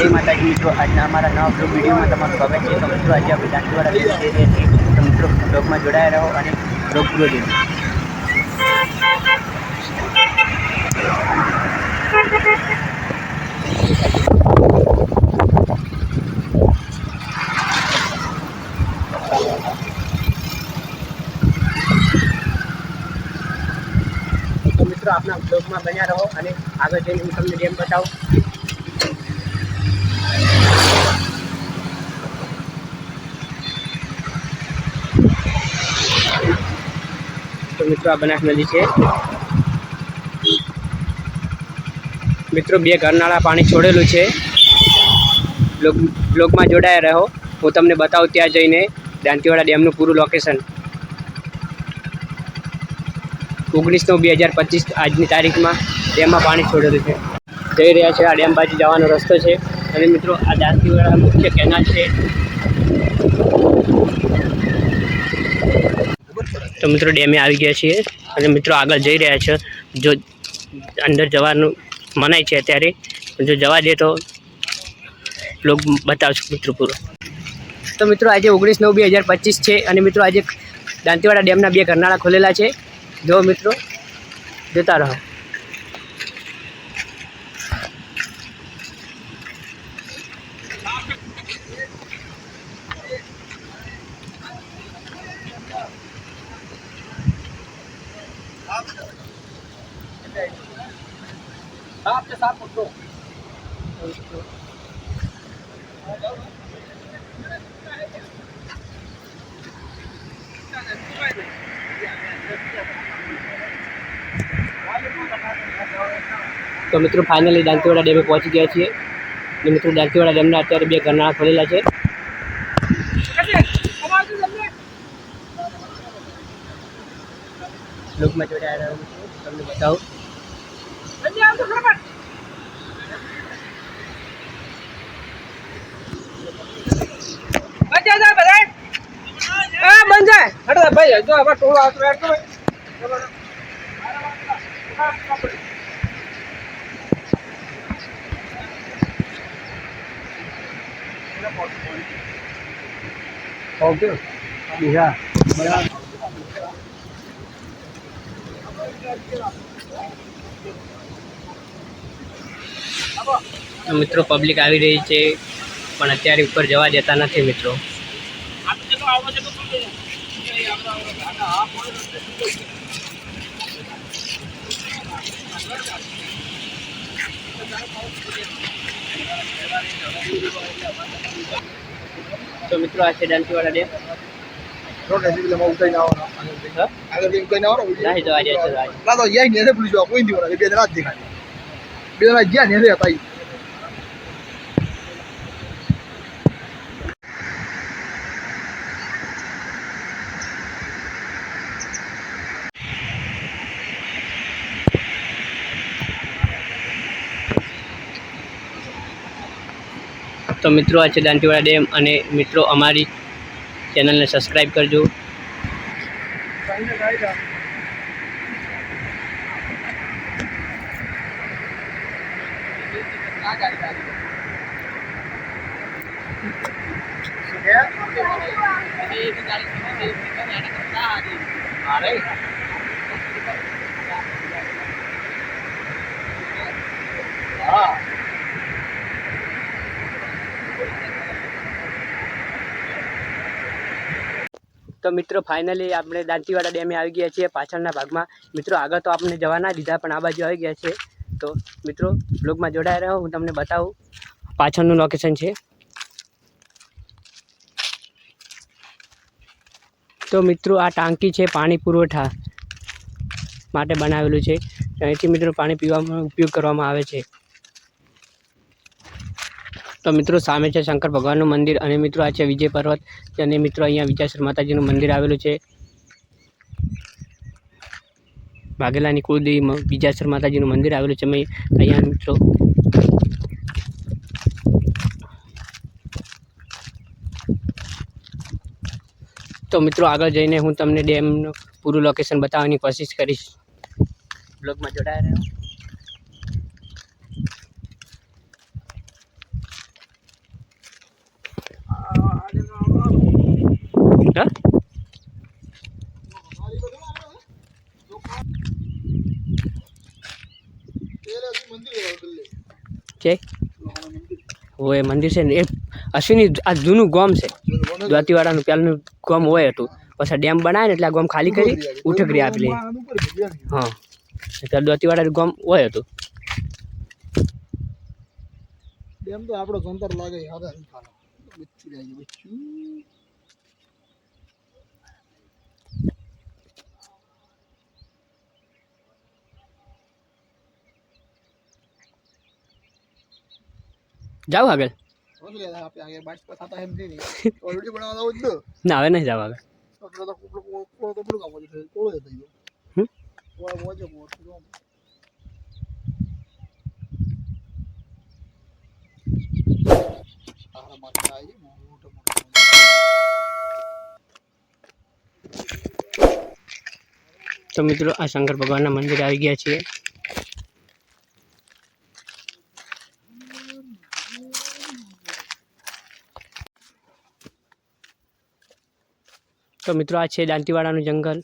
जय माता जी मित्रों। आज हमारा नवा ब्लॉग वीडियो में तमाम स्वागत है। तो मित्रों आज આપણે દાંતીવાડા જઈ રહ્યા છીએ। તો મિત્રો બ્લોગમાં જોડાયા રહો અને બ્લોગ પૂરો જોજો। तो मित्रों अपना ब्लॉगમાં બન્યા રહો અને આગળ જઈને હું તમને ડેમ બતાવું। तो मित्रों आ बनास नदी है। मित्रों बे घरनाळा पानी छोड़ेलू है। ब्लॉग में जोड़ाया रहो। हूँ तमने बताऊँ त्या जईने दांतीवाड़ा डेमनु पूरुं लोकेशन। 19/9/2025 आजनी तारीख में डेम में पानी छोड़ेलू है। जई रह्या छे आ डेम बाजू जवानो रस्तो है। अने मित्रों आ दांतीवाड़ा मुख्य केनाल है। तो मित्रों डेमे आई गया छे अने मित्रों आगळ जई रह्या छे। जो अंदर जवानुं मनाय छे अत्यारे, जो जवा दे तो लोग बतावशुं मित्रों पूरो। तो मित्रों आज 19/9/2025 है और मित्रों आज दांतीवाड़ा डेमना 2 घरनाळा खोलेला है। जो मित्रों जोता रहो। तो मित्रों फाइनली दांतीवाड़ा डेमे पहुंची गया छे। मित्रों दांतीवाड़ा डेमना अत्यारे 2 घरनाळा खोलेला है। लोग में जोड़े आ रहा हूँ तमने बताऊँ। बन जाए हट भाई जो अब टोला ओके या मित्रों पब्लिक આવી રહી છે પણ અત્યારે ઉપર જવા દેતા નથી मित्रों। तो मित्रों आज से दांतीवाड़ा डेम रोड ऐसे भी लंबा उतना ही ना हो ना अगर भी कोई ना हो ना नहीं तो आज ऐसे आज ला तो यही नहीं है पुलिस वाला कोई नहीं हो रहा बेदराज दिखा बेदराज क्या नहीं रहता ही। तो मित्रों आज दांतीवाड़ा डेम अने मित्रों अमारी चैनल ने सब्सक्राइब करजो। तो मित्रों फाइनली આપણે દાંતીવાડા ડેમે આવી ગયા છીએ પાછળના ભાગમાં। मित्रों આગળ તો આપણે જવા ના દીધા પણ આ બાજુ આવી ગયા છે। તો मित्रों બ્લોગમાં જોડાયા રહો। હું તમને બતાવું પાછળનું લોકેશન છે। તો मित्रों આ ટાંકી છે પાણી પુરવઠા માટે બનાવેલું છે। અહીંથી मित्रों પાણી પીવામાં ઉપયોગ કરવામાં આવે છે। तो मित्रों सामे है शंकर भगवान मंदिर और मित्रों आ विजय पर्वत और मित्रों अँ विजासर माताजी मंदिर आवेलू है। वाघेलानी कुलदेवी विजासर माताजी मंदिर आवेलू है अँ मित्रों। तो मित्रों आगे जईने हूँ तमने डेम पूरु लोकेशन बताववानी कोशिश करीश। ब्लॉग में जोड़ाया रहो। હા કે હોય મંદિર છે ને એ અશ્વિની આ જૂનું ગોમ છે દ્વાતીવાડાનું પહેલું ગોમ હોય હતું પછી ડેમ બનાવે ને એટલે આ ગોમ ખાલી કરી ઉઠકરી આપેલી હા એટલે દ્વાતીવાડા ગોમ હોય હતું એમ તો આપણો જંતર લાગે હાથે બચ્ચું જાય બચ્ચું જાવ આગળ આપણે આગે બાઈક પર થતા એમ નહીં ઓલરેડી બનાવવા આવું જ ને ના હવે નહીં જાવ આગળ આપણે તો કોળો તો પડું કામ છે કોળો જ થઈ ગયો હમ કોળો મોજે મોટો આરા માથે આવી મોટો મોટો તો મિત્રો આ શંકર ભગવાનના મંદિરે આવી ગયા છીએ તો મિત્રો આ છે દાંતીવાડાનું જંગલ